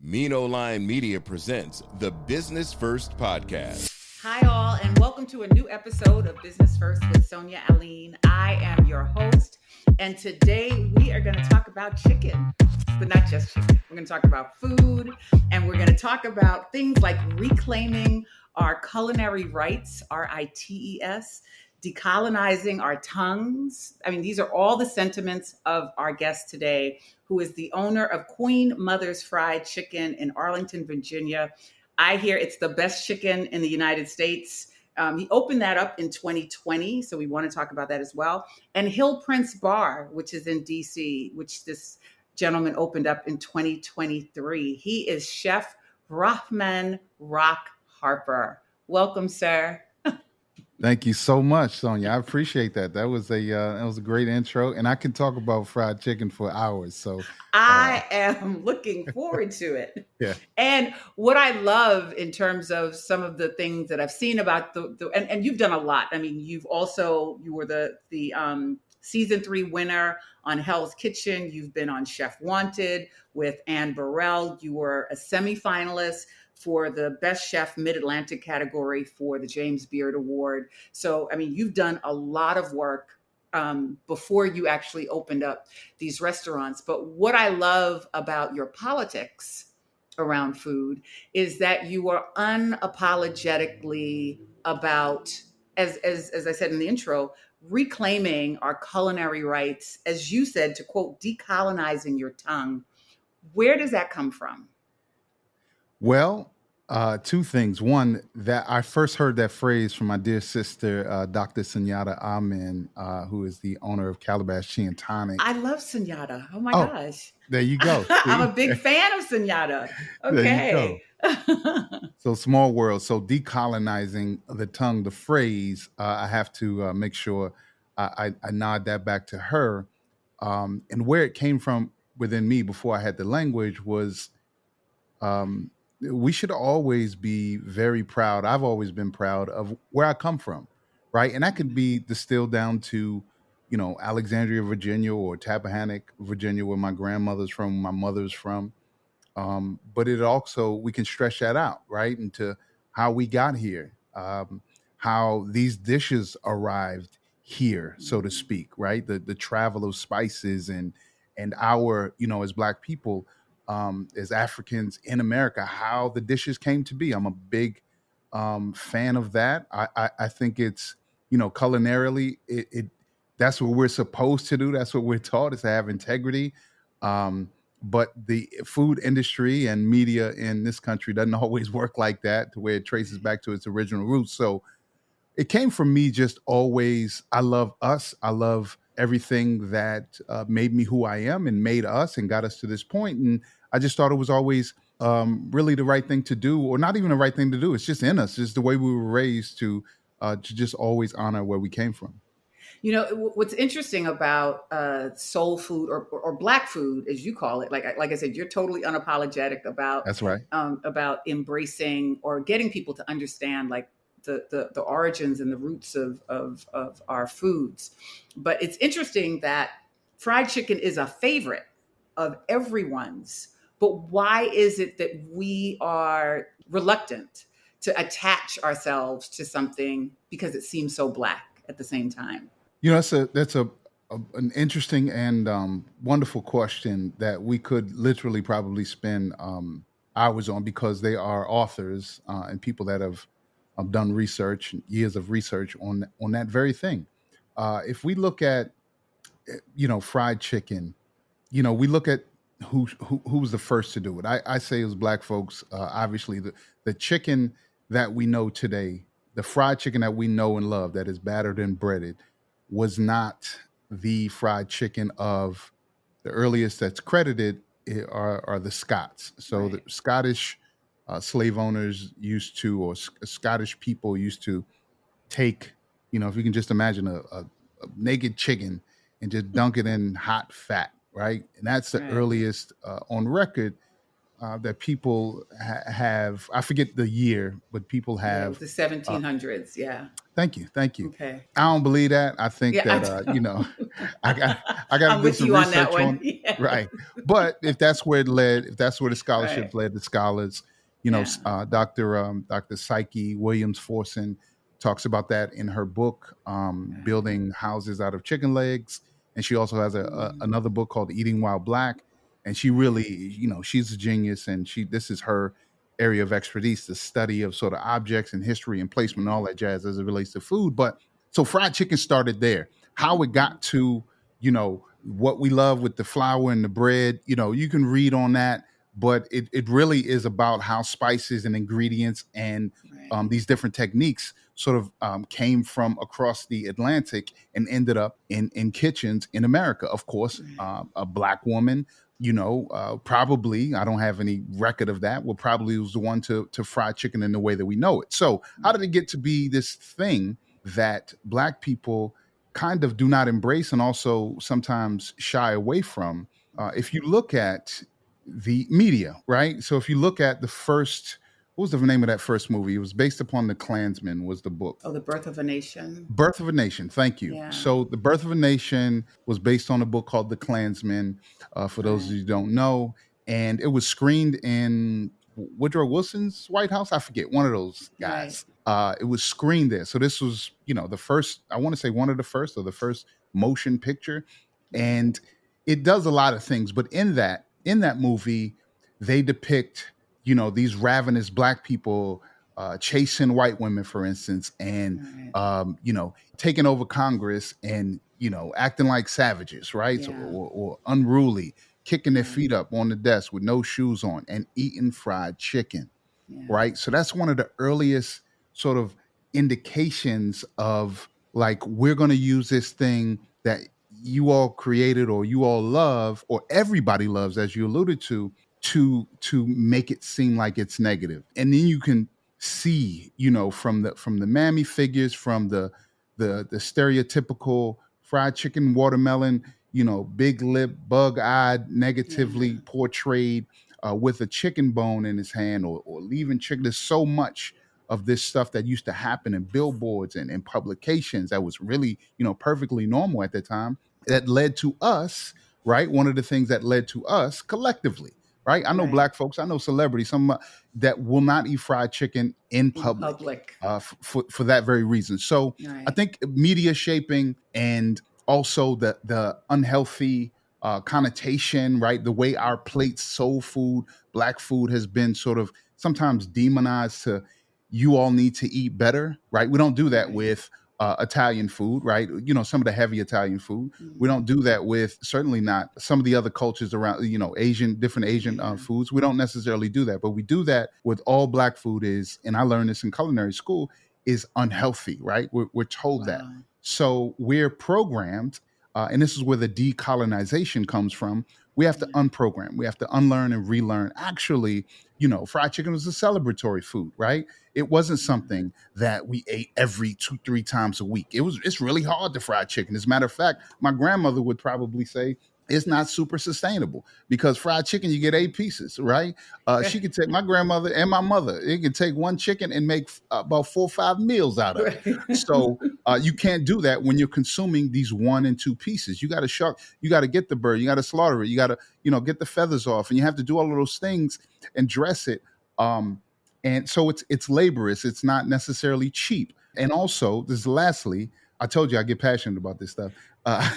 Mino Line Media presents the Business First Podcast. Hi, all, and welcome to a new episode of Business First with Sonia Aline. I am your host, and today we are going to talk about chicken, but not just chicken. We're going to talk about food, and we're going to talk about things like reclaiming our culinary rights, RITES, decolonizing our tongues. I mean, these are all the sentiments of our guest today, who is the owner of Queen Mother's Fried Chicken in Arlington, Virginia. I hear it's the best chicken in the United States. He opened that up in 2020, so we want to talk about that as well. And Hill Prince Bar, which is in DC, which this gentleman opened up in 2023. He is Chef Rahman Rock Harper. Welcome, sir. Thank you so much, Sonia. I appreciate that. That was a great intro, and I can talk about fried chicken for hours. So I am looking forward to it. Yeah. And what I love in terms of some of the things that I've seen about and you've done a lot. I mean, you were the season 3 winner on Hell's Kitchen. You've been on Chef Wanted with Anne Burrell. You were a semifinalist for the Best Chef Mid-Atlantic category for the James Beard Award. So, I mean, you've done a lot of work before you actually opened up these restaurants. But what I love about your politics around food is that you are unapologetically about, as I said in the intro, reclaiming our culinary rights, as you said, to quote, decolonizing your tongue. Where does that come from? Well, two things. One, that I first heard that phrase from my dear sister, Dr. Sunyata Amin, who is the owner of Calabash Tea and Tonic. I love Sunyata. Oh my gosh. There you go. I'm a big fan of Sunyata. Okay. There you go. So small world. So decolonizing the tongue, the phrase, I have to make sure I nod that back to her. And where it came from within me before I had the language was, we should always be very proud. I've always been proud of where I come from, right? And that could be distilled down to, Alexandria, Virginia, or Tappahannock, Virginia, where my grandmother's from, my mother's from. But it also, we can stretch that out, right? Into how we got here, how these dishes arrived here, so to speak, right? The travel of spices and our, as Black people, as Africans in America, how the dishes came to be. I'm a big fan of that. I think it's, culinarily, that's what we're supposed to do. That's what we're taught, is to have integrity. But the food industry and media in this country doesn't always work like that, to where it traces back to its original roots. So it came from me just always, I love us. I love everything that made me who I am and made us and got us to this point. And I just thought it was always really the right thing to do, or not even the right thing to do. It's just in us. It's the way we were raised to just always honor where we came from. What's interesting about soul food or Black food, as you call it, like I said, you're totally unapologetic about. That's right. About embracing or getting people to understand, like, the origins and the roots of our foods. But it's interesting that fried chicken is a favorite of everyone's. But why is it that we are reluctant to attach ourselves to something because it seems so Black at the same time? That's an interesting and wonderful question that we could literally probably spend hours on, because they are authors and people that have done research, years of research on that very thing. If we look at, fried chicken, we look at who was the first to do it. I say it was Black folks. Obviously, the chicken that we know today, the fried chicken that we know and love, that is battered and breaded, was not the fried chicken of the earliest that's credited are the Scots. So right. The Scottish slave owners used to, or Scottish people used to take, if you can just imagine a naked chicken and just dunk it in hot fat, right? And that's the earliest on record that people have. I forget the year, but people Yeah, it was have. the Uh, 1700s. Yeah. thank you, thank you. Okay. I don't believe that. I think Yeah, I that don't. I got I got to I'm do with some you on that research one. on Yeah. right. But if that's where it led, if that's where the Right. scholarship led, the scholars, Yeah. Dr. Psyche Williams Forson talks about that in her book, Right. Building Houses Out of Chicken Legs, and she also has Mm, another book called Eating While Black. And she really, she's a genius, and this is her area of expertise, the study of sort of objects and history and placement and all that jazz as it relates to food. But so fried chicken started there. How it got to, what we love with the flour and the bread, you can read on that, but it really is about how spices and ingredients and right. these different techniques sort of came from across the Atlantic and ended up in kitchens in America. Of course, Right. a black woman, probably, I don't have any record of that, well, probably was the one to fry chicken in the way that we know it. So how did it get to be this thing that black people kind of do not embrace and also sometimes shy away from? If you look at the media, right? So if you look at the first, what was the name of that first movie? It was based upon The Klansman, was the book. Oh, The Birth of a Nation. Birth of a Nation. Thank you. Yeah. So, The Birth of a Nation was based on a book called The Klansman, for those of Right. you who don't know. And it was screened in Woodrow Wilson's White House. I forget, one of those Right. guys. It was screened there. So, this was, the first, I want to say one of the first or the first motion picture. Right. And it does a lot of things. But in that movie, they depict, these ravenous black people chasing white women, for instance, and Right. taking over Congress and acting like savages, right? So, Yeah. or unruly, kicking their Right. feet up on the desk with no shoes on and eating fried chicken, Yeah. right? So that's one of the earliest sort of indications of like, we're going to use this thing that you all created or you all love or everybody loves, as you alluded to make it seem like it's negative. And then you can see, from the mammy figures, from the stereotypical fried chicken watermelon, big lip, bug-eyed, negatively Yeah. portrayed, with a chicken bone in his hand, or leaving chicken. There's so much of this stuff that used to happen in billboards and in publications that was really, perfectly normal at the time, that led to us, right? One of the things that led to us collectively, right? I know Right. black folks, I know celebrities, some that will not eat fried chicken in In public, public. for that very reason. So I Right. think media shaping and also the unhealthy connotation, right? The way our plates, soul food, black food has been sort of sometimes demonized to, you all need to eat better, right? We don't do that Right. with Italian food, right? Some of the heavy Italian food. We Mhm. don't do that with, certainly not some of the other cultures around, different Asian Yeah. foods. We don't necessarily do that, but we do that with all black food is, and I learned this in culinary school, is unhealthy, right? We're told that. Wow. So we're programmed, and this is where the decolonization comes from. We have to Yeah. unprogram. We have to unlearn and relearn. Actually, fried chicken was a celebratory food, right? It wasn't Yeah. something that we ate every 2-3 times a week. It's really hard to fry chicken. As a matter of fact, my grandmother would probably say it's not super sustainable because fried chicken, you get 8 pieces, right? She could take, my grandmother and my mother, it could take one chicken and make about 4 or 5 meals out of it. Right. So you can't do that when you're consuming these 1 and 2 pieces. You got to you got to get the bird, you got to slaughter it, you got to, get the feathers off, and you have to do all of those things and dress it. And so it's laborious. It's not necessarily cheap. And also, this lastly, I told you I get passionate about this stuff. Uh,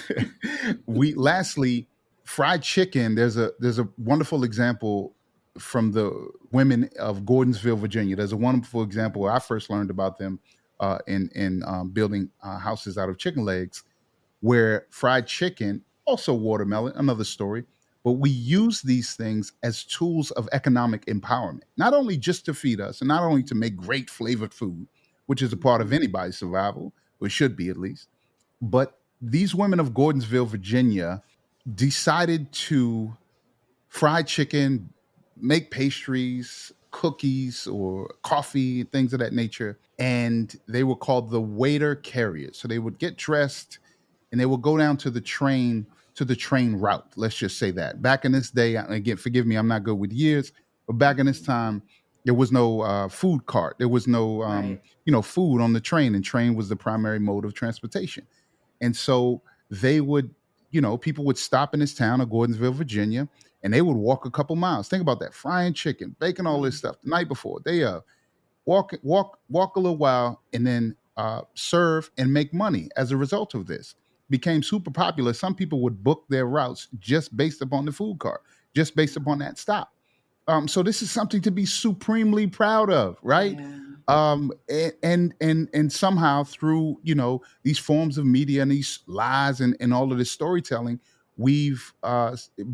we lastly, fried chicken. There's a wonderful example from the women of Gordonsville, Virginia. There's a wonderful example where I first learned about them in building houses out of chicken legs, where fried chicken, also watermelon, another story, but we use these things as tools of economic empowerment, not only just to feed us and not only to make great flavored food, which is a part of Mhm. anybody's survival, or should be at least, but these women of Gordonsville, Virginia, decided to fry chicken, make pastries, cookies, or coffee, things of that nature. And they were called the waiter carriers. So they would get dressed and they would go down to the train route. Let's just say that. Back in this day, again, forgive me, I'm not good with years, But back in this time, there was no food cart. There was no, Right. food on the train, and train was the primary mode of transportation. And so they would, people would stop in this town of Gordonsville, Virginia, and they would walk a couple miles. Think about that: frying chicken, baking all this Mm. stuff the night before. They walk a little while, and then serve and make money as a result of this. Became super popular. Some people would book their routes just based upon the food cart, just based upon that stop. So this is something to be supremely proud of, right? Yeah. And somehow through these forms of media and these lies and all of this storytelling, we've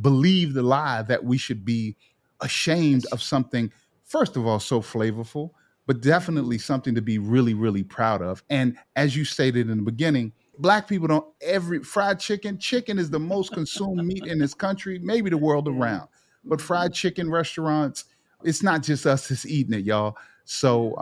believed the lie that we should be ashamed of something. First of all, so flavorful, but definitely something to be really, really proud of. And as you stated in the beginning, Black people don't every fried chicken. Chicken is the most consumed meat in this country, maybe the world Yeah. around. But fried chicken restaurants, it's not just us that's eating it, y'all. So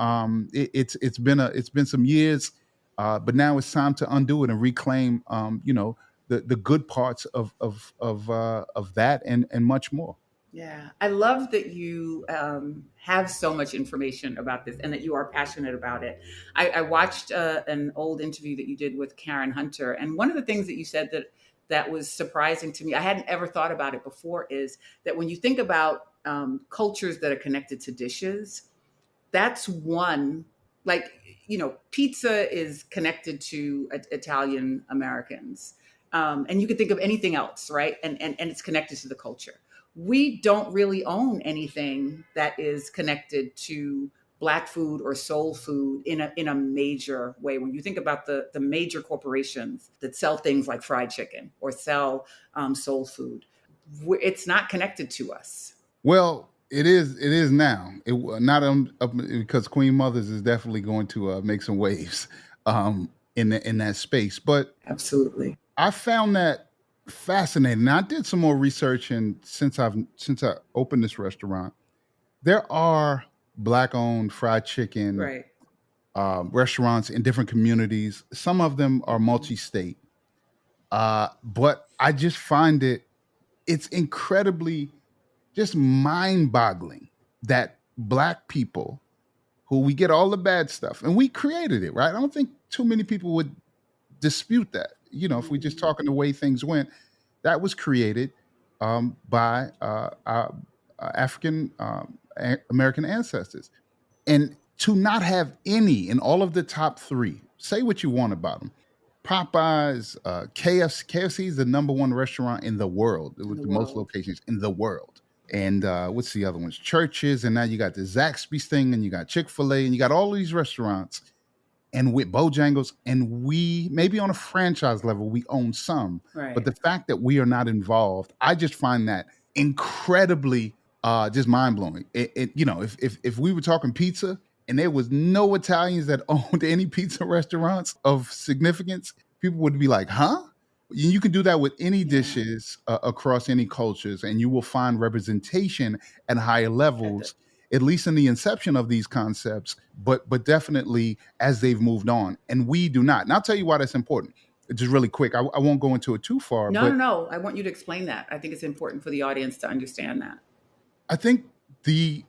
it's been some years, but now it's time to undo it and reclaim the good parts of that and much more. Yeah, I love that you have so much information about this and that you are passionate about it. I watched an old interview that you did with Karen Hunter, and one of the things that you said that was surprising to me, I hadn't ever thought about it before, is that when you think about cultures that are connected to dishes, that's one. Like, pizza is connected to Italian Americans, and you could think of anything else, right? And it's connected to the culture. We don't really own anything that is connected to Black food or soul food in a major way. When you think about the major corporations that sell things like fried chicken or sell soul food, it's not connected to us. Well, it is. It is now. It not because Queen Mothers is definitely going to make some waves in that space. But Absolutely. I found that fascinating. Now, I did some more research, and since I opened this restaurant, there are Black-owned fried chicken Right. restaurants in different communities. Some of them are multi-state, but I just find it's incredibly just mind-boggling that Black people, who we get all the bad stuff, and we created it, right? I don't think too many people would dispute that. If we just talking the way things went, that was created by our African American ancestors. And to not have any in all of the top three, say what you want about them. Popeyes, KFC is the number one restaurant in the world with the most locations in the world. And what's the other ones? Churches, and now you got the Zaxby's thing, and you got Chick-fil-A, and you got all of these restaurants. And with Bojangles, and we maybe on a franchise level, we own some. Right. But the fact that we are not involved, I just find that incredibly just mind blowing. If we were talking pizza and there was no Italians that owned any pizza restaurants of significance, people would be like, "Huh?" You can do that with any dishes across any cultures, and you will find representation at higher levels, at least in the inception of these concepts, but definitely as they've moved on. And we do not. And I'll tell you why that's important. Just really quick. I won't go into it too far. No. I want you to explain that. I think it's important for the audience to understand that. I think the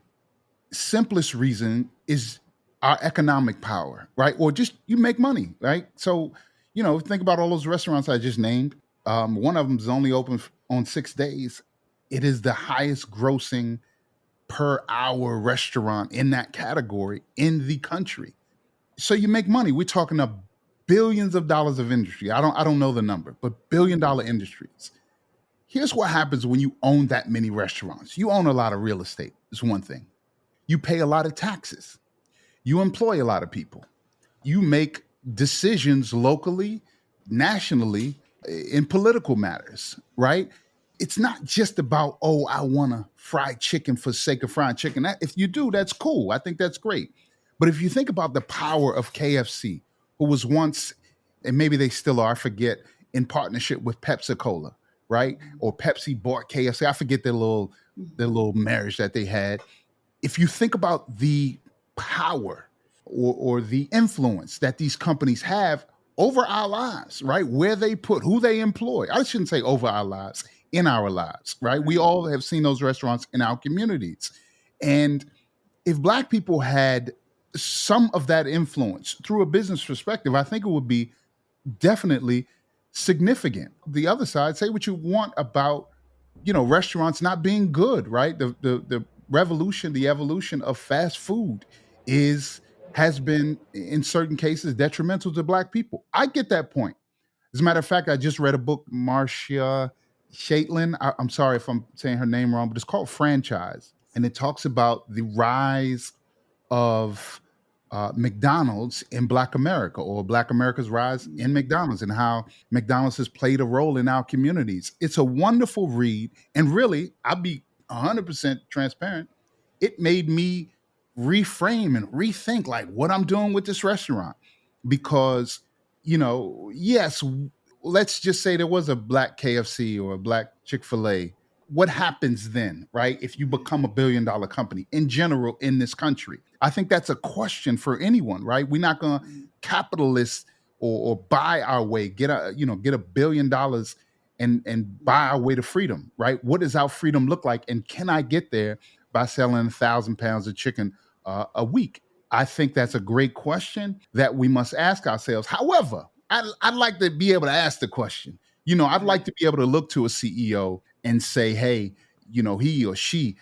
simplest reason is our economic power, right? Or just you make money, right? So, think about all those restaurants I just named. One of them is only open on 6 days. It is the highest grossing per hour restaurant in that category in the country. So you make money. We're talking about billions of dollars of industry. I don't know the number, but $billion industries. Here's what happens when you own that many restaurants. You own a lot of real estate. It's one thing. You pay a lot of taxes. You employ a lot of people. You make decisions locally, nationally, in political matters, right? It's not just about, I want to fry chicken for sake of frying chicken. If you do, that's cool. I think that's great. But if you think about the power of KFC, who was once, and maybe they still are, I forget, in partnership with Pepsi-Cola, right? Or Pepsi bought KFC. I forget their little marriage that they had. If you think about the power or the influence that these companies have over our lives, right? Where they put, who they employ. I shouldn't say over our lives, in our lives, right? We all have seen those restaurants in our communities. And if Black people had some of that influence through a business perspective, I think it would be definitely significant. The other side, say what you want about, restaurants not being good, right? The revolution, the evolution of fast food is has been in certain cases detrimental to Black people. I get that point. As a matter of fact, I just read a book, Marcia Shaitlin. I'm sorry if I'm saying her name wrong, but it's called Franchise. And it talks about the rise of McDonald's in Black America, or Black America's rise in McDonald's, and how McDonald's has played a role in our communities. It's a wonderful read. And really, I'll be 100% transparent. It made me reframe and rethink like what I'm doing with this restaurant. Because, yes, let's just say there was a Black KFC or a Black Chick-fil-A. What happens then, right? If you become $1 billion company in general in this country? I think that's a question for anyone, right? We're not going to capitalist or buy our way, get $1 billion and buy our way to freedom, right? What does our freedom look like? And can I get there by selling 1,000 pounds of chicken a week? I think that's a great question that we must ask ourselves. However, I'd like to be able to ask the question. I'd like to be able to look to a CEO and say, hey, he or she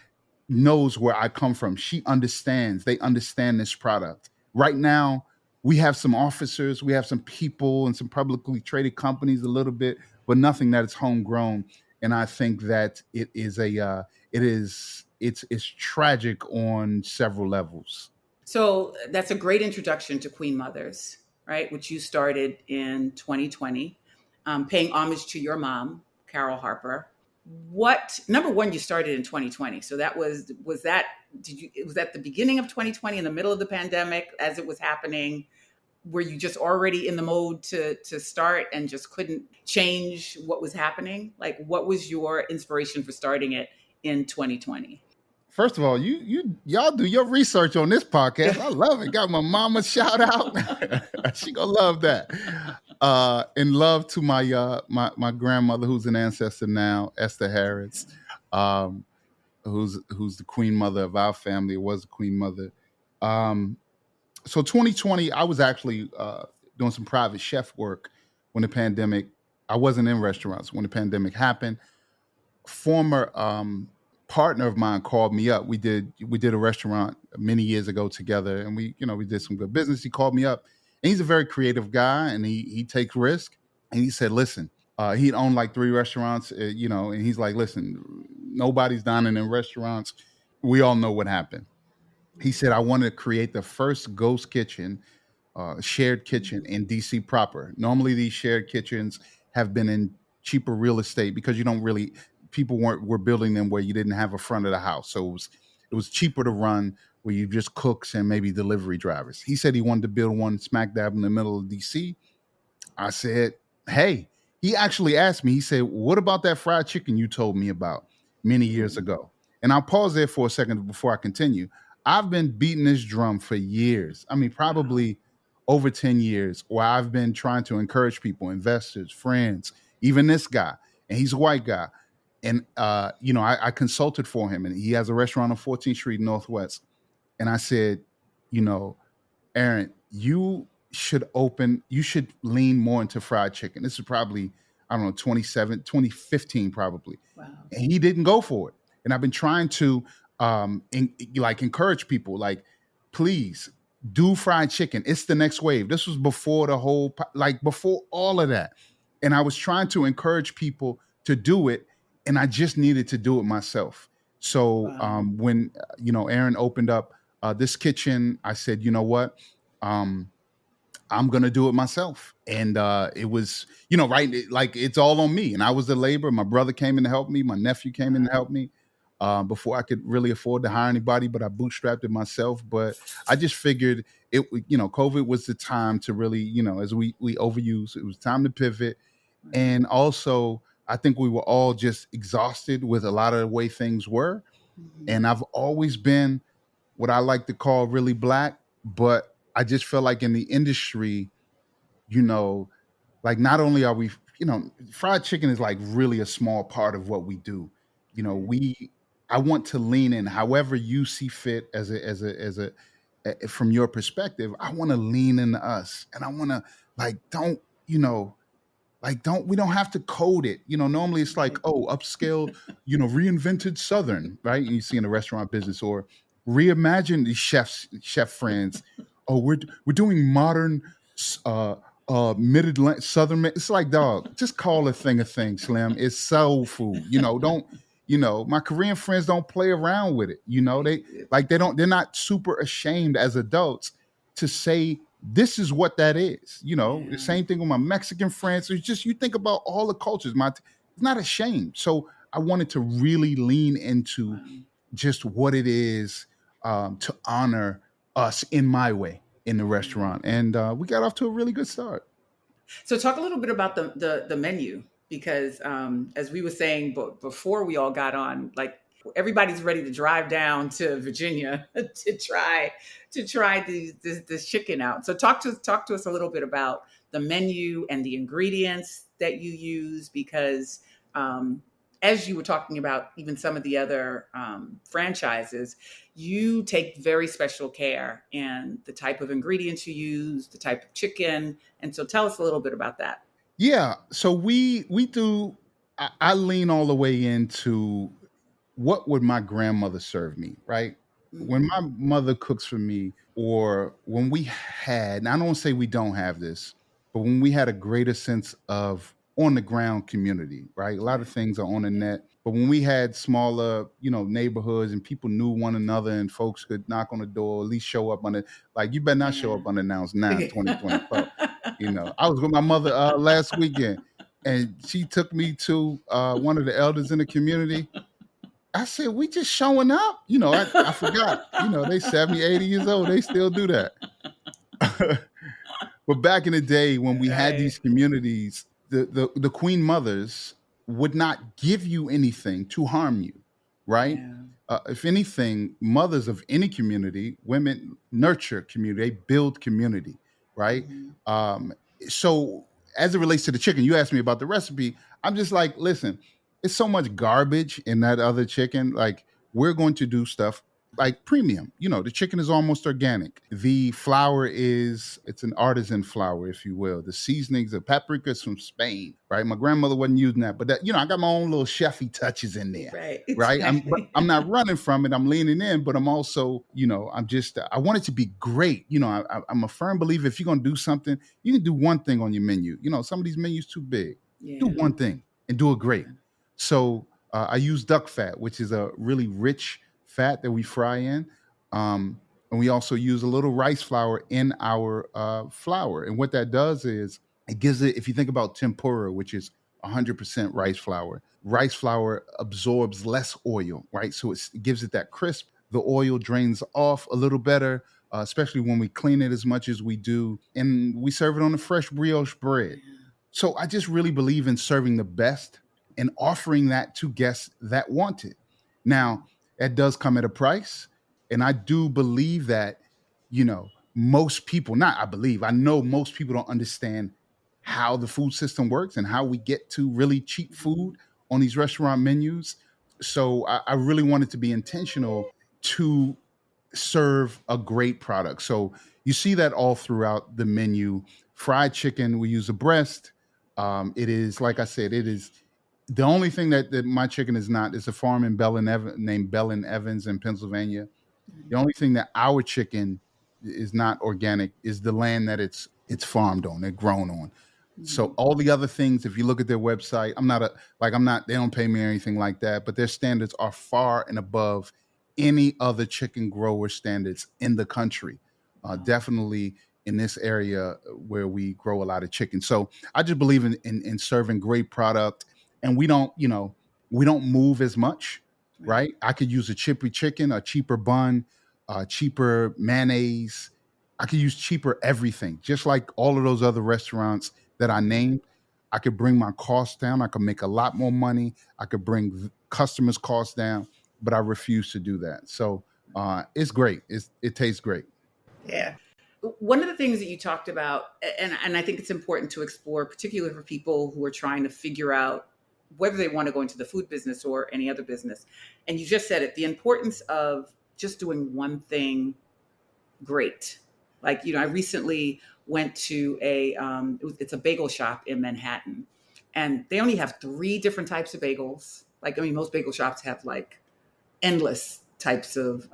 knows where I come from. She understands. They understand this product. Right now, we have some officers, we have some people and some publicly traded companies a little bit, but nothing that is homegrown. And I think that it's tragic on several levels. So that's a great introduction to Queen Mothers, right? Which you started in 2020, paying homage to your mom, Carol Harper. What, number one, you started in 2020. So was that the beginning of 2020, in the middle of the pandemic, as it was happening? Were you just already in the mode to start and just couldn't change what was happening? Like, what was your inspiration for starting it in 2020? First of all, y'all do your research on this podcast. I love it. Got my mama shout out. She gonna love that. And love to my grandmother, who's an ancestor now, Esther Harris, who's the queen mother of our family. Was the queen mother. So 2020, I was actually doing some private chef work when the pandemic. I wasn't in restaurants when the pandemic happened. Former partner of mine called me up. We did a restaurant many years ago together, and we did some good business. He called me up, and he's a very creative guy, and he takes risk. And he said, listen, he'd owned like 3 restaurants, and he's like, listen, nobody's dining in restaurants. We all know what happened. He said, I wanted to create the first ghost kitchen, shared kitchen in DC proper. Normally these shared kitchens have been in cheaper real estate because people were building them where you didn't have a front of the house. So it was cheaper to run where you just cooks and maybe delivery drivers. He said he wanted to build one smack dab in the middle of DC. I said, hey, he actually asked me, he said, what about that fried chicken you told me about many years ago? And I'll pause there for a second before I continue. I've been beating this drum for years. I mean, probably over 10 years, where I've been trying to encourage people, investors, friends, even this guy, and he's a white guy. And, I consulted for him, and he has a restaurant on 14th Street Northwest. And I said, Aaron, you should lean more into fried chicken. This is probably, I don't know, 2015 probably. Wow. And he didn't go for it. And I've been trying to encourage people, like, please do fried chicken. It's the next wave. This was before before all of that. And I was trying to encourage people to do it, and I just needed to do it myself. So Wow. When Aaron opened up this kitchen, I said, you know what? I'm gonna do it myself. And it was, right, like it's all on me. And I was the labor. My brother came in to help me. My nephew came in to help me before I could really afford to hire anybody, but I bootstrapped it myself. But I just figured COVID was the time to really, as we overuse, it was time to pivot. And also, I think we were all just exhausted with a lot of the way things were. Mm-hmm. And I've always been what I like to call really Black, but I just feel like in the industry, like not only are we, fried chicken is like really a small part of what we do. We I want to lean in however you see fit from your perspective. I want to lean into us, and I want to like don't you know like don't we don't have to code it. Normally it's like, Right. oh, upscale, reinvented Southern, right? And you see in the restaurant business, or reimagine these chef friends. Oh, we're doing modern uh mid Atlantic Southern. It's like, dog, just call a thing, Slim. It's soul food. Don't my Korean friends don't play around with it. They're not super ashamed as adults to say this is what that is. The Yeah. same thing with my Mexican friends. It's just, you think about all the cultures. It's not ashamed. So I wanted to really lean into Wow. just what it is, to honor us in my way in the Yeah. restaurant, and we got off to a really good start. So talk a little bit about the menu, because as we were saying before we all got on, like everybody's ready to drive down to Virginia to try this chicken out. So talk to us a little bit about the menu and the ingredients that you use, because as you were talking about even some of the other franchises, you take very special care in the type of ingredients you use, the type of chicken. And so tell us a little bit about that. Yeah, so we do. I lean all the way into what would my grandmother serve me, right? When Mm-hmm. my mother cooks for me, or when we had, and I don't say we don't have this, but when we had a greater sense of on the ground community, right? A lot of Right. things are on the net, but when we had smaller, neighborhoods, and people knew one another, and folks could knock on the door, at least show up on it. Like, you better not show Yeah. up unannounced now, 2024. I was with my mother last weekend, and she took me to one of the elders in the community. I said, we just showing up. I forgot. They 70, 80 years old. They still do that. But back in the day when we had Right. these communities, the queen mothers would not give you anything to harm you, right? Yeah. If anything, mothers of any community, women nurture community, they build community, right? Mhm. Um, so as it relates to the chicken, you asked me about the recipe. I'm just like, listen, it's so much garbage in that other chicken. Like, we're going to do stuff like premium. The chicken is almost organic. The flour it's an artisan flour, if you will. The seasonings, the paprika's from Spain, right? My grandmother wasn't using that, but that, I got my own little chefy touches in there, Right. right? But Exactly. I'm not running from it. I'm leaning in, but I'm also, I'm just, I want it to be great. I'm a firm believer, if you're going to do something, you can do one thing on your menu. Some of these menus too big. Do Yeah. one thing and do it great. Yeah. So I use duck fat, which is a really rich fat that we fry in. And we also use a little rice flour in our flour. And what that does is it gives it, if you think about tempura, which is 100% rice flour absorbs less oil, right? So it gives it that crisp. The oil drains off a little better, especially when we clean it as much as we do. And we serve it on a fresh brioche bread. So I just really believe in serving the best and offering that to guests that want it. Now, that does come at a price. And I do believe that, most people, not I believe, I know most people don't understand how the food system works and how we get to really cheap Mhm. food on these restaurant menus. So I really wanted to be intentional to serve a great product. So you see that all throughout the menu. Fried chicken, we use a breast. It is, like I said, it is the only thing that my chicken is not. Is a farm in named Bellin Evans in Pennsylvania. The only thing that our chicken is not organic is the land that it's farmed on, it's grown on. So Mhm. all the other things, if you look at their website, I'm not, they don't pay me or anything like that, but their standards are far and above any other chicken grower standards in the country. Wow. Definitely in this area where we grow a lot of chicken. So I just believe in serving great product, and we don't move as much, Right. right? I could use a chippy chicken, a cheaper bun, cheaper mayonnaise. I could use cheaper everything, just like all of those other restaurants that I Mhm. named. I could bring my costs down. I could make a lot more money. I could bring customers' costs down, but I refuse to do that. So it's great. It tastes great. Yeah. One of the things that you talked about, and I think it's important to explore, particularly for people who are trying to figure out whether they want to go into the food business or any other business. And you just said it, the importance of just doing one thing great. Like, I recently went to it's a bagel shop in Manhattan, and they only have 3 different types of bagels. Like, I mean, most bagel shops have like endless types of,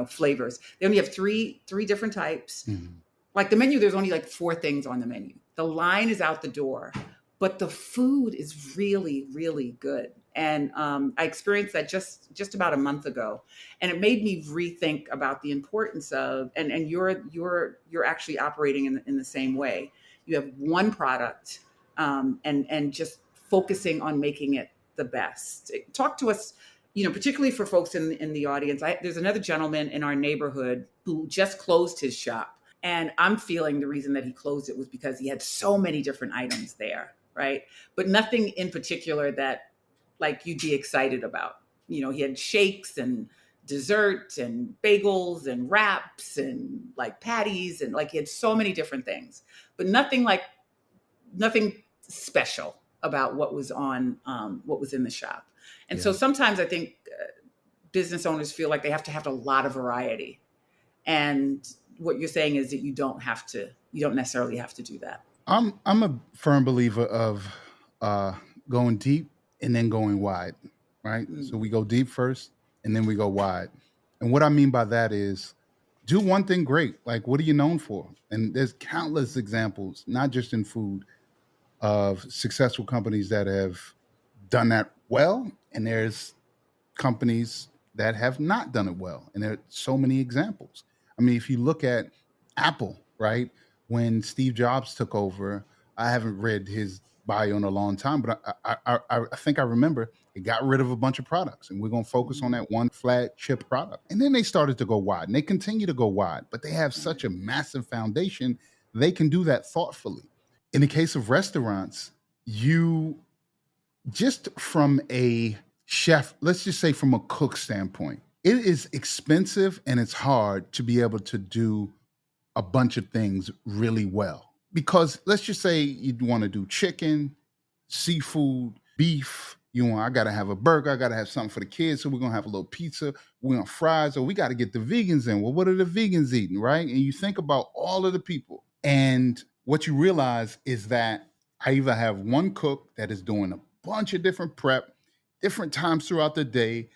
flavors. They only have three different types. Mhm. Like the menu, there's only like 4 things on the menu. The line is out the door, but the food is really, really good. And I experienced that just about a month ago, and it made me rethink about the importance of. And you're actually operating in the same way. You have one product, and just focusing on making it the best. Talk to us, particularly for folks in the audience. There's another gentleman in our neighborhood who just closed his shop. And I'm feeling the reason that he closed it was because he had so many different items there, right? But nothing in particular that like you'd be excited about. He had shakes and dessert and bagels and wraps and like patties, and like he had so many different things, but nothing special about what was in the shop. And so sometimes I think business owners feel like they have to have a lot of variety. And what you're saying is that you don't necessarily have to do that. I'm a firm believer of going deep and then going wide, right? Mm. So we go deep first and then we go wide. And what I mean by that is do one thing great. Like, what are you known for? And there's countless examples, not just in food, of successful companies that have done that well. And there's companies that have not done it well. And there are so many examples. I mean, if you look at Apple, right? When Steve Jobs took over, I haven't read his bio in a long time, but I think I remember it got rid of a bunch of products, and we're going to focus on that one flagship product. And then they started to go wide, and they continue to go wide, but they have such a massive foundation, they can do that thoughtfully. In the case of restaurants, you just from a chef, let's just say from a cook standpoint, it is expensive and it's hard to be able to do a bunch of things really well. Because let's just say you want to do chicken, seafood, beef. I got to have a burger. I got to have something for the kids. So we're going to have a little pizza. We're going to fries. Or we got to get the vegans in. Well, what are the vegans eating, right? And you think about all of the people. And what you realize is that I either have one cook that is doing a bunch of different prep, different times throughout the day.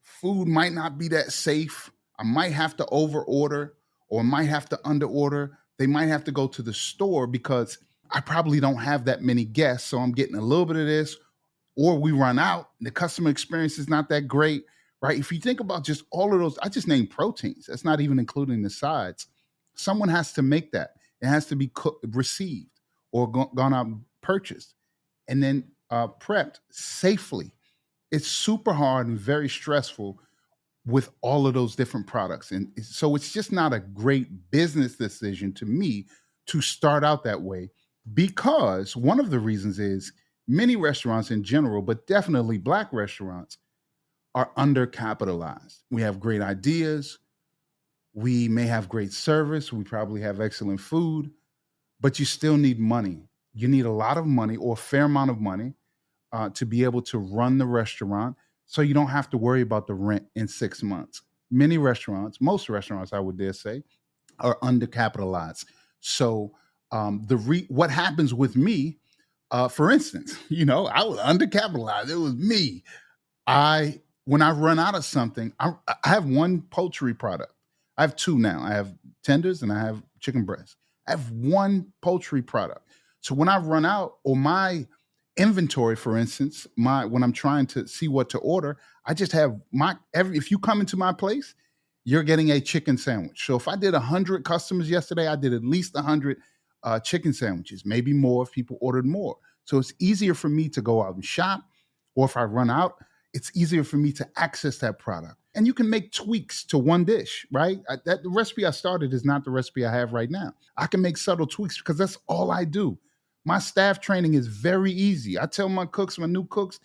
Food might not be that safe. I might have to over order or might have to under order. They might have to go to the store because I probably don't have that many guests. So I'm getting a little bit of this, or we run out and the customer experience is not that great, right? If you think about just all of those, I just named proteins. That's not even including the sides. Someone has to make that. It has to be cooked, received, or gone out and purchased, and then prepped safely. It's super hard and very stressful with all of those different products. And so it's just not a great business decision to me to start out that way, because one of the reasons is many restaurants in general, but definitely Black restaurants, are undercapitalized. We have great ideas. We may have great service. We probably have excellent food, but you still need money. You need a lot of money or a fair amount of money to be able to run the restaurant, so you don't have to worry about the rent in 6 months. Many restaurants, most restaurants, I would dare say, are undercapitalized. So what happens with me, for instance, I was undercapitalized. It was me. When I run out of something, I have one poultry product. I have 2 now. I have tenders and I have chicken breast. I have one poultry product. So when I run out, or my inventory, for instance, when I'm trying to see what to order, I just have if you come into my place, you're getting a chicken sandwich. So if I did 100 customers yesterday, I did at least 100 chicken sandwiches, maybe more if people ordered more. So it's easier for me to go out and shop, or if I run out, it's easier for me to access that product. And you can make tweaks to one dish, right? The recipe I started is not the recipe I have right now. I can make subtle tweaks because that's all I do. My staff training is very easy. I tell my new cooks,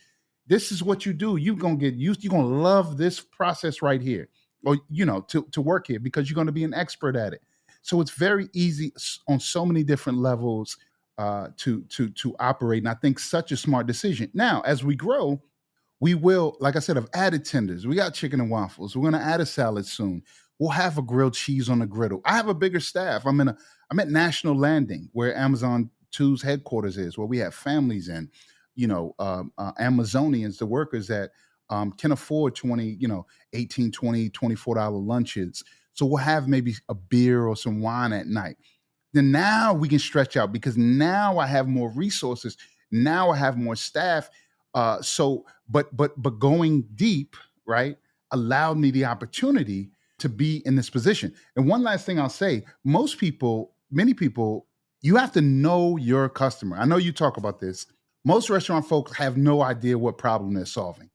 this is what you do. You're going to get used. You're going to love this process right here, or, to work here, because you're going to be an expert at it. So it's very easy on so many different levels. to operate. And I think such a smart decision. Now, as we grow, we will, like I said, I've added tenders. We got chicken and waffles. We're going to add a salad soon. We'll have a grilled cheese on the griddle. I have a bigger staff. I'm at National Landing, where Amazon 2's headquarters is, where we have families in, Amazonians, the workers that can afford 20, 18, 20, $24 lunches. So we'll have maybe a beer or some wine at night. Then now we can stretch out because now I have more resources. Now I have more staff. But going deep, right, allowed me the opportunity to be in this position. And one last thing I'll say, many people, you have to know your customer. I know you talk about this. Most restaurant folks have no idea what problem they're solving,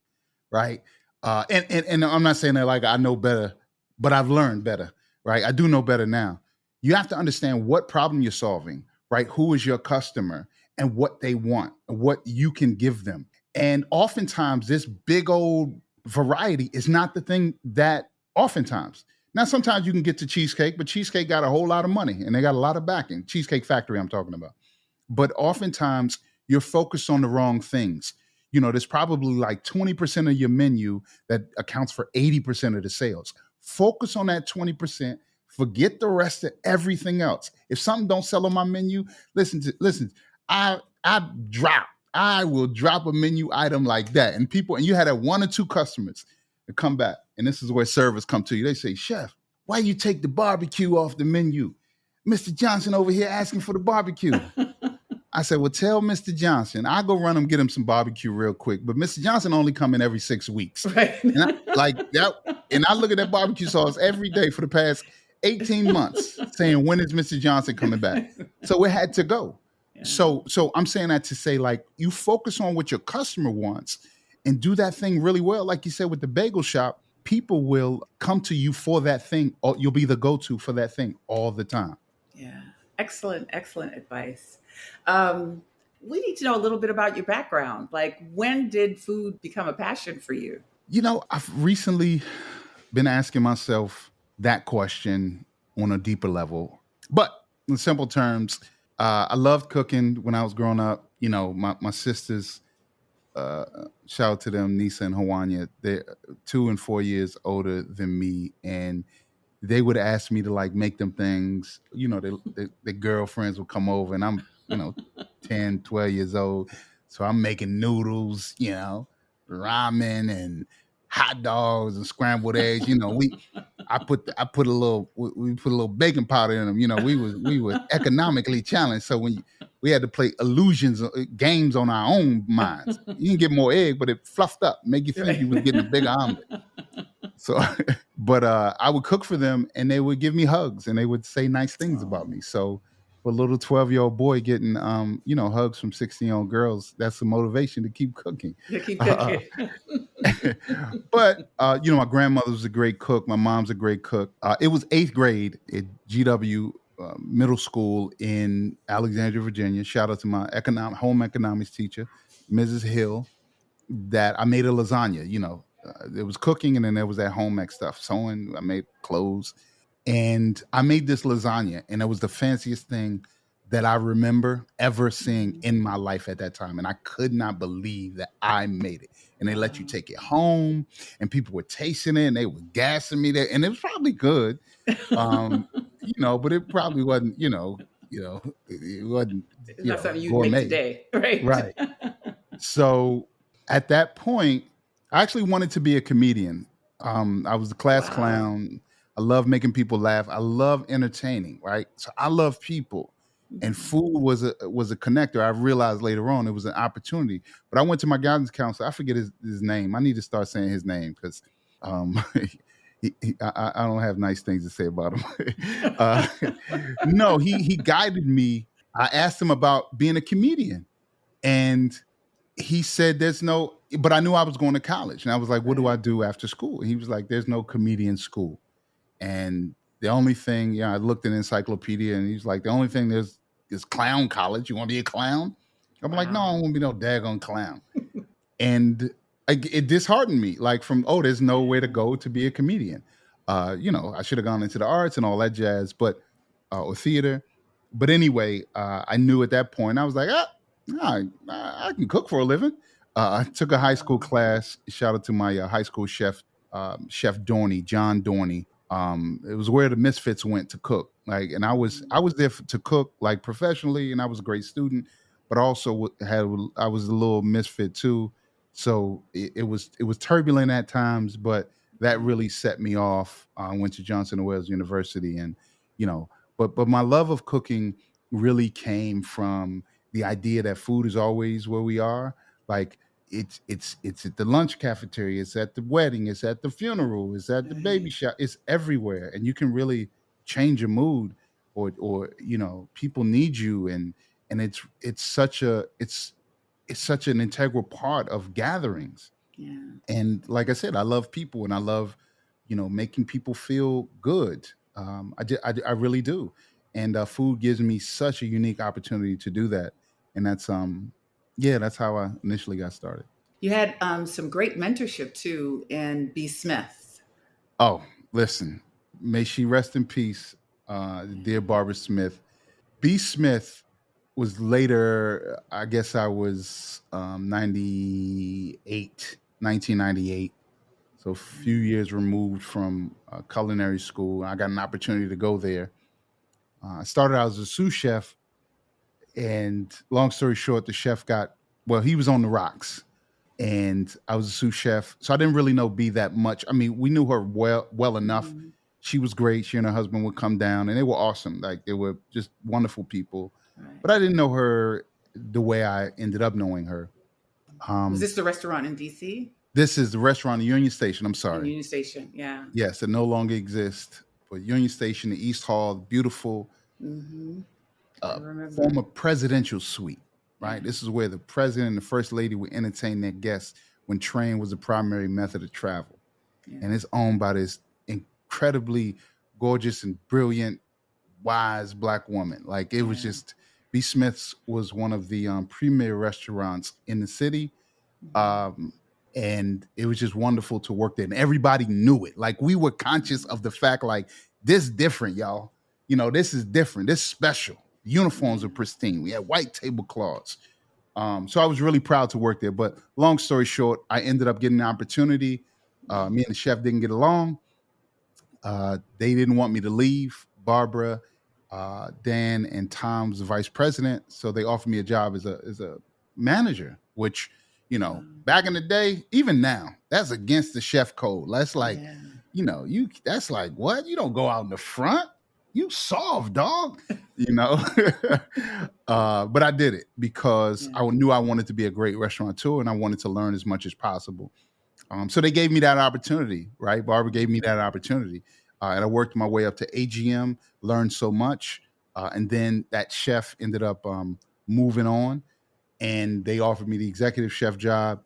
right? And I'm not saying that like I know better, but I've learned better, right? I do know better now. You have to understand what problem you're solving, right? Who is your customer and what they want, and what you can give them. And oftentimes this big old variety is not the thing that oftentimes. Now, sometimes you can get to cheesecake, but cheesecake got a whole lot of money and they got a lot of backing. Cheesecake Factory, I'm talking about. But oftentimes you're focused on the wrong things. There's probably like 20% of your menu that accounts for 80% of the sales. Focus on that 20%. Forget the rest of everything else. If something don't sell on my menu, listen. I will drop a menu item like that. And you had that one or two customers that come back. And this is where servers come to you. They say, "Chef, why you take the barbecue off the menu? Mr. Johnson over here asking for the barbecue." I said, "Well, tell Mr. Johnson, I'll go run him, get him some barbecue real quick. But Mr. Johnson only come in every 6 weeks." Right. And I look at that barbecue sauce every day for the past 18 months saying, when is Mr. Johnson coming back? So it had to go. Yeah. So I'm saying that to say, like, you focus on what your customer wants and do that thing really well. Like you said, with the bagel shop, people will come to you for that thing, or you'll be the go-to for that thing all the time. Yeah. Excellent advice. We need to know a little bit about your background. Like, when did food become a passion for you? I've recently been asking myself that question on a deeper level. But in simple terms, I loved cooking when I was growing up. My sisters, shout out to them, Nisa and Hawanya, they're 2 and 4 years older than me. And they would ask me to like make them things. The girlfriends would come over and I'm, 10, 12 years old. So I'm making noodles, ramen and hot dogs and scrambled eggs. We put a little baking powder in them. We were economically challenged. So when we had to play illusions games on our own minds. You can get more egg, but it fluffed up, make you think you was getting a bigger omelet. So, but I would cook for them and they would give me hugs and they would say nice things about me. So for a little 12-year-old boy getting, hugs from 16-year-old girls, that's the motivation to keep cooking. To keep cooking. But, my grandmother was a great cook. My mom's a great cook. It was 8th grade at GW Middle School in Alexandria, Virginia. Shout out to my home economics teacher, Mrs. Hill, that I made a lasagna. There was cooking and then there was that home ec stuff. Sewing, I made clothes. And I made this lasagna, and it was the fanciest thing that I remember ever seeing in my life at that time. And I could not believe that I made it. And they let you take it home, and people were tasting it, and they were gassing me there. And it was probably good, but it probably wasn't, it wasn't not something you make today, right? Right. So at that point, I actually wanted to be a comedian. I was the class clown. I love making people laugh. I love entertaining, right? So I love people, and food was a connector. I realized later on it was an opportunity. But I went to my guidance counselor. I forget his name. I need to start saying his name because I don't have nice things to say about him. No, he guided me. I asked him about being a comedian, and he said but I knew I was going to college, and I was like, what do I do after school? And he was like, there's no comedian school. And the only thing, I looked in the encyclopedia and he's like, the only thing is clown college. You want to be a clown? I'm like, no, I don't want to be no daggone clown. And it disheartened me, like there's nowhere to go to be a comedian. I should have gone into the arts and all that jazz, or theater. But anyway, I knew at that point, I was like, I can cook for a living. I took a high school class. Shout out to my high school chef, Chef Dorney, John Dorney. It was where the misfits went to cook. Like, and I was there to cook like professionally, and I was a great student, but also I was a little misfit too. So it was turbulent at times, but that really set me off. I went to Johnson and Wales University, and you know, but my love of cooking really came from the idea that food is always where we are. Like it's at the lunch cafeteria, it's at the wedding, it's at the funeral, it's at the baby Right. shower, it's everywhere, and you can really change your mood, or people need you, and it's such an integral part of gatherings. Yeah. And like I said, I love people, and I love making people feel good. I really do, and food gives me such a unique opportunity to do that, and that's how I initially got started. You had some great mentorship too in B. Smith. Oh, listen, may she rest in peace, dear Barbara Smith. B. Smith was later, I guess I was 98, 1998. So a few years removed from culinary school. I got an opportunity to go there. I started out as a sous chef, and long story short, the chef he was on the rocks, and I was a sous chef, so I didn't really know B that much. I mean, we knew her well enough. Mhm. She was great. She and her husband would come down, and they were awesome. Like, they were just wonderful people. Right. But I didn't know her the way I ended up knowing her. Was Um, this the restaurant in DC? this is the restaurant in Union Station. I'm In sorry. Union Station? Yeah. Yes, it no longer exists. But Union Station, the East Hall, beautiful, Hmm. I uh, remember. former presidential suite, right? Yeah. This is where the president and the first lady would entertain their guests when train was the primary method of travel. Yeah. And it's owned by this incredibly gorgeous and brilliant, wise Black woman. Like, it was Yeah. just, B. Smith's was one of the premier restaurants in the city. Mhm. Um, and it was just wonderful to work there. And everybody knew it. Like, we were conscious of the fact, like, this different, y'all. This is different. This special. Uniforms are Yeah. pristine. We had white tablecloths. So I was really proud to work there. But long story short, I ended up getting an opportunity. Me and the chef didn't get along. They didn't want me to leave. Barbara, Dan, and Tom's the vice president, so they offered me a job as a manager. Which, Wow. back in the day, even now, that's against the chef code. That's like, Yeah. that's like, what? You don't go out in the front. You soft, dog. But I did it because I Yeah. knew I wanted to be a great restaurateur, and I wanted to learn as much as possible. So they gave me that opportunity, right? Barbara gave me that opportunity. And I worked my way up to AGM, learned so much. And then that chef ended up moving on, and they offered me the executive chef job.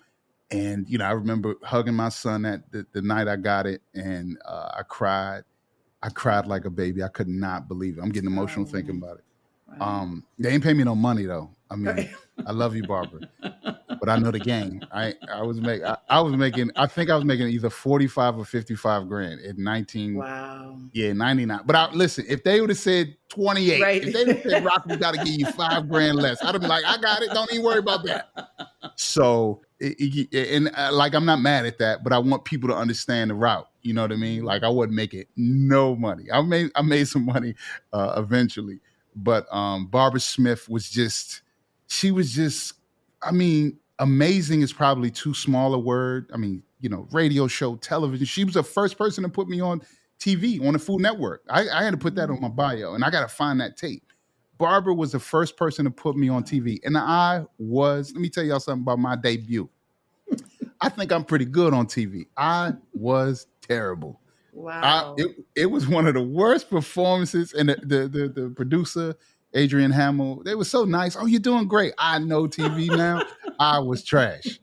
And, I remember hugging my son the night I got it, and I cried. I cried like a baby. I could not believe it. I'm getting emotional thinking Oh, about it. wow. They ain't pay me no money, though. I mean, Right. I love you, Barbara, but I know the game. I think I was making either 45 or 55 grand at 19, Wow. 99. But listen, if they would have said 28, Right. if they would have said, Rock, we got to give you 5 grand less, I'd have been like, I got it. Don't even worry about that. So, like, I'm not mad at that, but I want people to understand the route. You know what I mean? Like, I wasn't making no money. I made some money eventually, but Barbara Smith she was just, I mean, amazing is probably too small a word. I mean, radio show, television. She was the first person to put me on TV on the Food Network. I had to put that on my bio, and I got to find that tape. Barbara was the first person to put me on TV. And let me tell y'all something about my debut. I think I'm pretty good on TV. I was terrible. Wow. It was one of the worst performances. And the producer, Adrian Hamill, they were so nice. Oh, you're doing great. I know TV now. I was trash.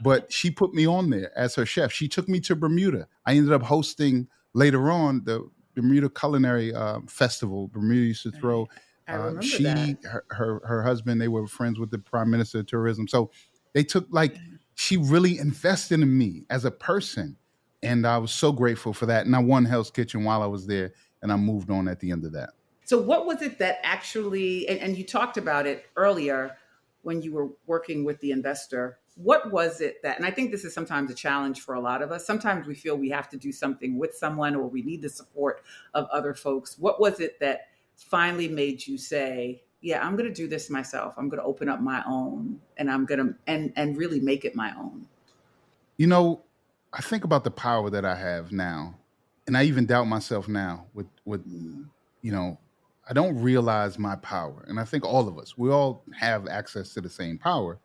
But she put me on there as her chef. She took me to Bermuda. I ended up hosting later on the Bermuda Culinary Festival. Bermuda used to throw. I remember that. Her husband, they were friends with the Prime Minister of Tourism. So they took, like, she really invested in me as a person. And I was so grateful for that. And I won Hell's Kitchen while I was there, and I moved on at the end of that. So what was it that actually, and you talked about it earlier when you were working with the investor, what was it that, and I think this is sometimes a challenge for a lot of us. Sometimes we feel we have to do something with someone or we need the support of other folks. What was it that finally made you say, yeah, I'm going to do this myself. I'm going to open up my own and I'm going to, and really make it my own. You know, I think about the power that I have now, and I even doubt myself now with you know, I don't realize my power. And I think all of us, we all have access to the same power.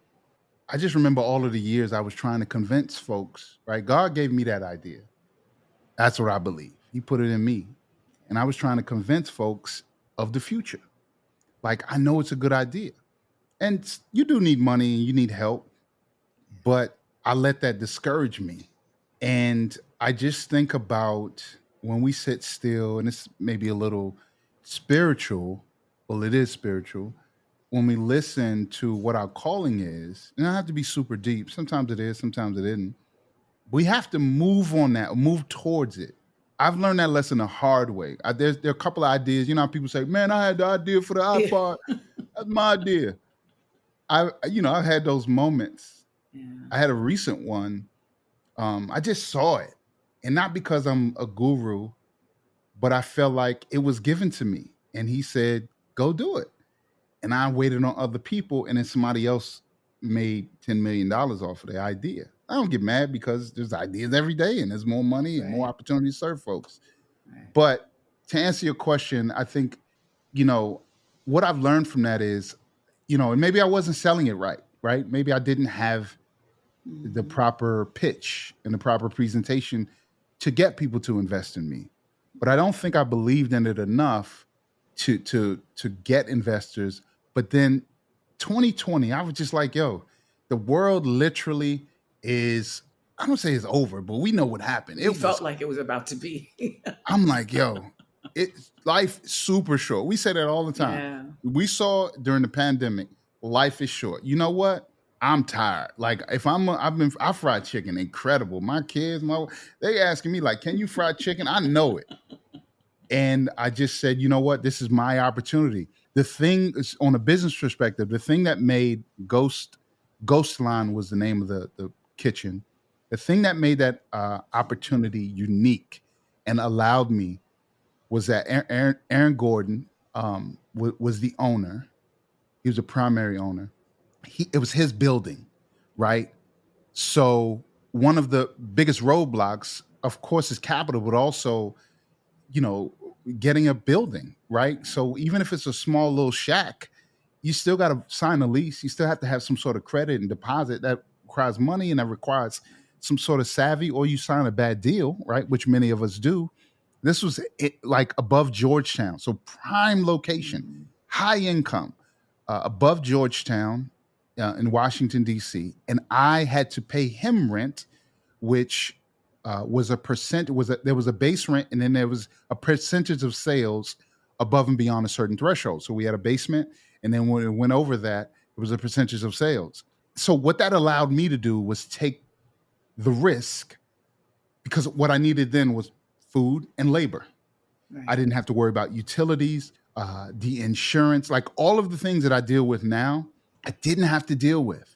I just remember all of the years I was trying to convince folks, right? God gave me that idea. That's what I believe. He put it in me. And I was trying to convince folks of the future. Like, I know it's a good idea. And you do need money and you need help, but I let that discourage me. And I just think about when we sit still, and it's maybe a little spiritual. Well, it is spiritual. When we listen to what our calling is, and it doesn't have to be super deep. Sometimes it is, sometimes it isn't. We have to move on that, move towards it. I've learned that lesson the hard way. There are a couple of ideas. You know how people say, man, I had the idea for the iPod. That's my idea. I've had those moments. Yeah. I had a recent one. I just saw it. And not because I'm a guru, but I felt like it was given to me. And he said, go do it. And I waited on other people, and then somebody else made $10 million off of the idea. I don't get mad because there's ideas every day and there's more money and more opportunity to serve folks. Right. But to answer your question, I think, what I've learned from that is, and maybe I wasn't selling it right? Maybe I didn't have the proper pitch and the proper presentation to get people to invest in me. But I don't think I believed in it enough to get investors. But then 2020, I was just like, yo, the world literally is, I don't say it's over, but we know what happened. It felt like it was about to be. I'm like, yo, life super short. We say that all the time. Yeah. We saw during the pandemic, life is short. You know what? I'm tired. Like if I fried chicken, incredible. My kids, they asking me like, can you fry chicken? I know it. And I just said, you know what? This is my opportunity. The thing is, on a business perspective, the thing that made Ghost Line was the name of the kitchen. The thing that made that opportunity unique and allowed me was that Aaron Gordon was the owner. He was a primary owner. It was his building, right? So one of the biggest roadblocks, of course, is capital, but also, getting a building, right? So even if it's a small little shack, you still got to sign a lease. You still have to have some sort of credit and deposit that requires money and that requires some sort of savvy, or you sign a bad deal, right? Which many of us do. This was like above Georgetown. So prime location, high income, above Georgetown in Washington, D.C. And I had to pay him rent, which was a percent. There was a base rent, and then there was a percentage of sales above and beyond a certain threshold. So we had a basement, and then when it went over that, it was a percentage of sales. So what that allowed me to do was take the risk, because what I needed then was food and labor. Right. I didn't have to worry about utilities, the insurance, like all of the things that I deal with now, I didn't have to deal with.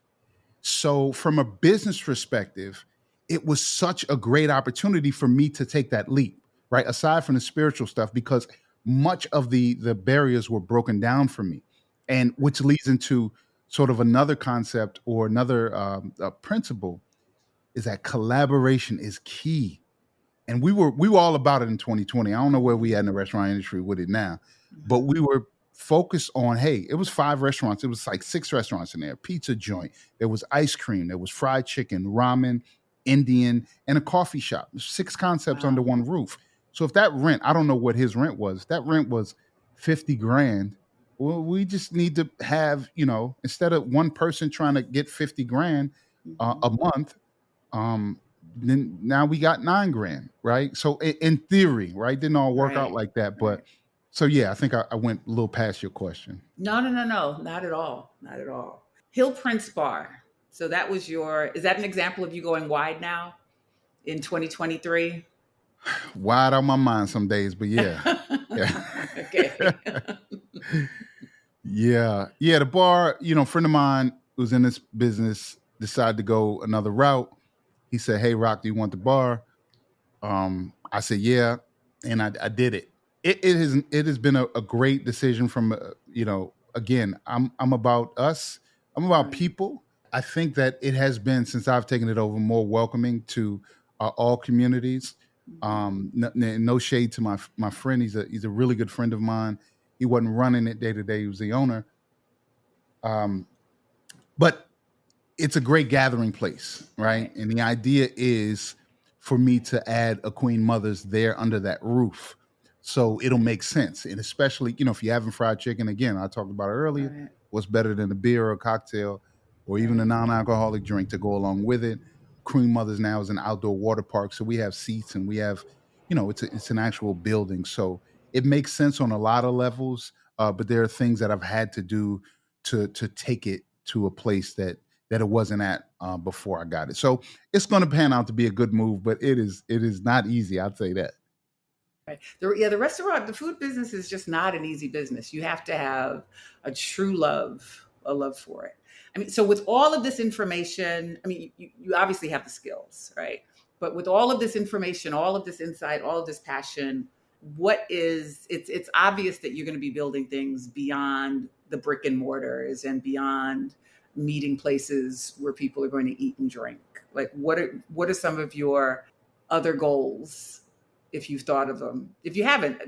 So from a business perspective, it was such a great opportunity for me to take that leap, right? Aside from the spiritual stuff, because much of the barriers were broken down for me, and which leads into sort of another concept or another principle, is that collaboration is key. And we were all about it in 2020. I don't know where we at in the restaurant industry with it now, but we were focused on, hey, it was 5 restaurants. It was like 6 restaurants in there, pizza joint. There was ice cream. There was fried chicken, ramen, Indian, and a coffee shop. 6 concepts under one roof. So if that rent, I don't know what his rent was. If that rent was $50,000. Well, we just need to have, instead of one person trying to get $50,000 a month, then now we got $9,000, right? So in theory, right, didn't all work out like that, but so yeah, I think I went a little past your question. No, not at all, not at all. Hill Prince Bar. So that was is that an example of you going wide now in 2023? Wide on my mind some days, but yeah. Okay. Yeah. Yeah. The bar, a friend of mine who's in this business decided to go another route. He said, "Hey, Rock, do you want the bar?" I said, "Yeah." And I did it. It has been a great decision from, again, I'm about us. I'm about Right. people. I think that it has been, since I've taken it over, more welcoming to all communities. No shade to my friend. He's a really good friend of mine. He wasn't running it day to day. He was the owner. Um, but it's a great gathering place, right? Right. And the idea is for me to add a Queen Mother's there under that roof. So it'll make sense. And especially, if you're having fried chicken, again, I talked about it earlier, Right. what's better than a beer or a cocktail or even a Right. non-alcoholic drink to go along with it? Queen Mother's now is an outdoor water park. So we have seats and we have, it's an actual building. So it makes sense on a lot of levels. But there are things that I've had to do to take it to a place that it wasn't at before I got it. So it's going to pan out to be a good move, but it is not easy. I'd say that. Right. The restaurant, the food business is just not an easy business. You have to have a true a love for it. I mean, so with all of this information, I mean, you obviously have the skills, right? But with all of this information, all of this insight, all of this passion, it's obvious that you're going to be building things beyond the brick and mortars and beyond meeting places where people are going to eat and drink. Like what are some of your other goals, if you've thought of them? If you haven't,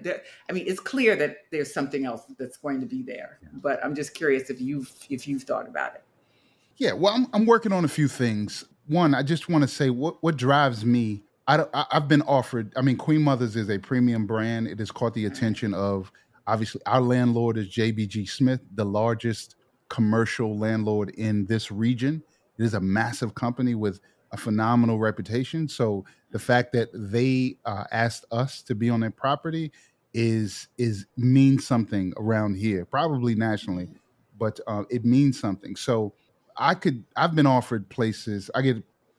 I mean, it's clear that there's something else that's going to be there, but I'm just curious if you've thought about it. Yeah, well, I'm working on a few things. One, I just want to say what drives me. I've been offered. I mean, Queen Mother's is a premium brand. It has caught the attention of, obviously, our landlord is JBG Smith, the largest commercial landlord in this region. It is a massive company with a phenomenal reputation. So the fact that they asked us to be on their property is means something around here, probably nationally, but it means something. So I've been offered places. I get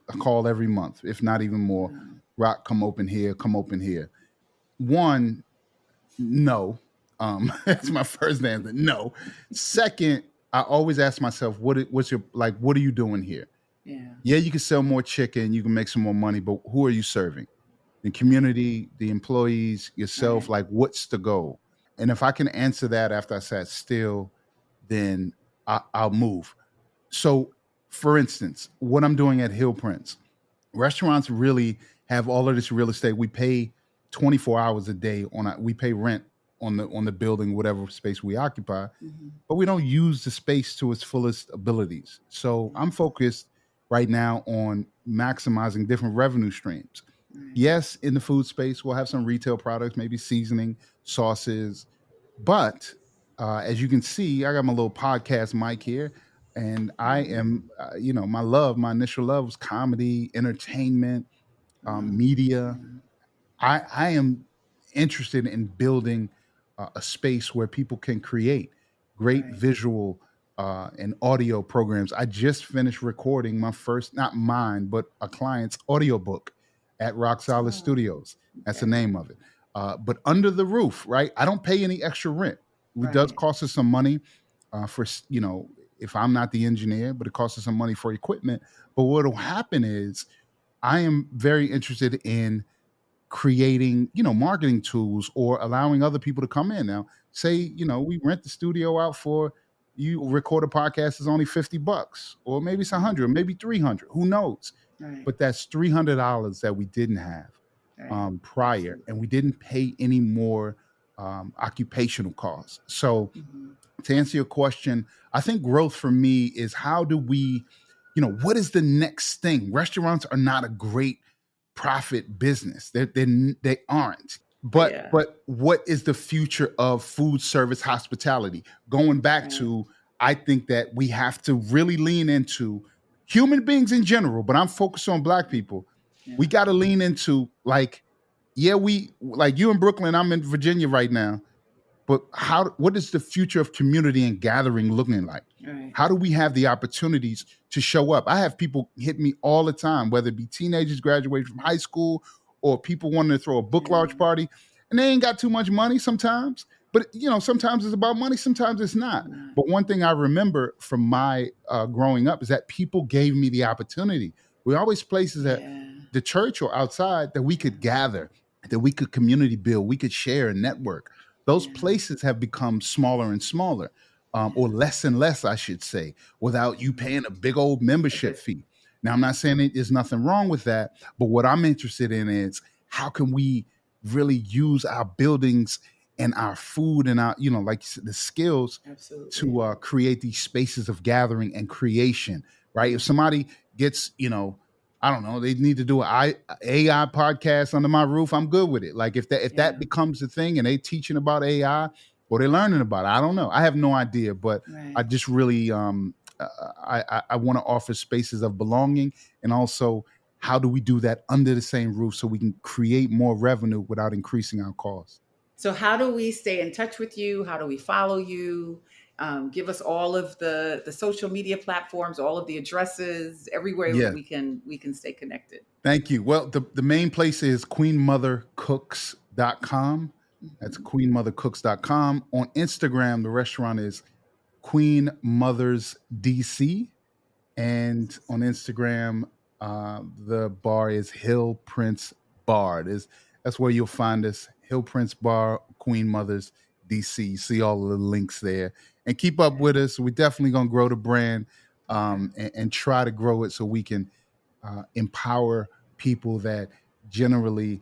a call every month, if not even more. Rock, come open here, come open here. One, no. That's my first answer. No. Second, I always ask myself, what's your, like, what are you doing here? Yeah. Yeah, you can sell more chicken, you can make some more money, but who are you serving? The community, the employees, yourself, Right. like what's the goal? And if I can answer that after I sat still, then I'll move. So, for instance, what I'm doing at Hill Prince, restaurants really have all of this real estate. We pay 24 hours a day we pay rent on the building, whatever space we occupy, but we don't use the space to its fullest abilities. So I'm focused right now on maximizing different revenue streams. Right. Yes, in the food space, we'll have some retail products, maybe seasoning, sauces, but as you can see, I got my little podcast mic here, and I am, my initial love was comedy, entertainment, media. I am interested in building a space where people can create great Right. visual and audio programs. I just finished recording my first, not mine, but a client's audiobook at Rock Solid Oh, Studios. That's the okay. name of it. But under the roof, right? I don't pay any extra rent. It does Right. cost us some money if I'm not the engineer, but it costs us some money for equipment. But what will happen is I am very interested in creating, marketing tools or allowing other people to come in. Now, say, we rent the studio out for you record a podcast is only $50, or maybe it's 100, maybe 300, who knows? Right. But that's $300 that we didn't have Right. prior, and Absolutely. we didn't pay any more occupational costs. So Mhm. to answer your question, I think growth for me is how do we, what is the next thing? Restaurants are not a great profit business. They aren't. But Yeah. but what is the future of food service hospitality? Going back Right. to, I think that we have to really lean into human beings in general, but I'm focused on Black people. Yeah. We got to lean into, like, yeah, we, like, you in Brooklyn, I'm in Virginia right now, but what is the future of community and gathering looking like? Right. How do we have the opportunities to show up? I have people hit me all the time, whether it be teenagers graduating from high school or people wanting to throw a book launch Yeah. party, and they ain't got too much money sometimes, But sometimes it's about money, sometimes it's not. But one thing I remember from my growing up is that people gave me the opportunity. We always places at the church or outside that we could gather, that we could community build, we could share and network. Those places have become smaller and smaller, or less and less, I should say, without you paying a big old membership fee. Now, I'm not saying there's nothing wrong with that, but what I'm interested in is how can we really use our buildings and our food and our, like you said, the skills to create these spaces of gathering and creation, right? If somebody gets, I don't know, they need to do an AI podcast under my roof, I'm good with it. Like if that becomes a thing and they teaching about AI or they're learning about it, I don't know. I have no idea, but I just really, I want to offer spaces of belonging, and also how do we do that under the same roof so we can create more revenue without increasing our costs? So how do we stay in touch with you? How do we follow you? Give us all of the social media platforms, all of the addresses, everywhere we can stay connected. Thank you. Well, the main place is queenmothercooks.com. That's queenmothercooks.com. On Instagram, the restaurant is Queen Mothers DC. And on Instagram, the bar is Hill Prince Bar. That's where you'll find us. Hill Prince Bar, Queen Mothers DC. You see all of the links there. And keep up with us. We're definitely going to grow the brand and try to grow it so we can empower people that generally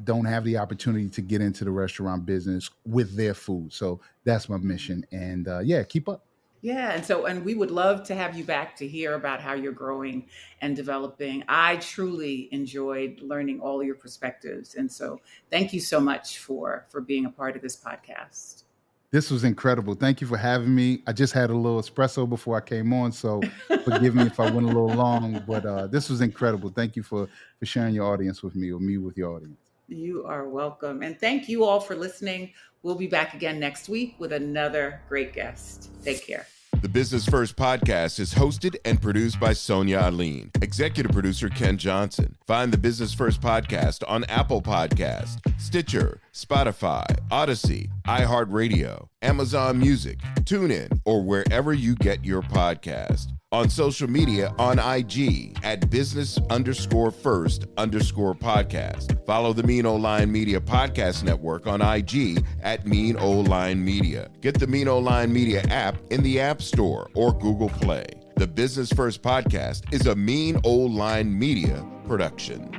don't have the opportunity to get into the restaurant business with their food. So that's my mission. And keep up. Yeah. And we would love to have you back to hear about how you're growing and developing. I truly enjoyed learning all your perspectives. And so thank you so much for being a part of this podcast. This was incredible. Thank you for having me. I just had a little espresso before I came on, so forgive me if I went a little long, but this was incredible. Thank you for sharing your audience with me, or me with your audience. You are welcome. And thank you all for listening. We'll be back again next week with another great guest. Take care. The Business First podcast is hosted and produced by Sonia Aline. Executive producer Ken Johnson. Find the Business First podcast on Apple Podcast, Stitcher, Spotify, Odyssey, iHeartRadio, Amazon Music, TuneIn, or wherever you get your podcast. On social media on IG at business_first_podcast. Follow the Mean Old Line Media Podcast Network on IG at Mean Old Line Media. Get the Mean Old Line Media app in the App Store or Google Play. The Business First podcast is a Mean Old Line Media production.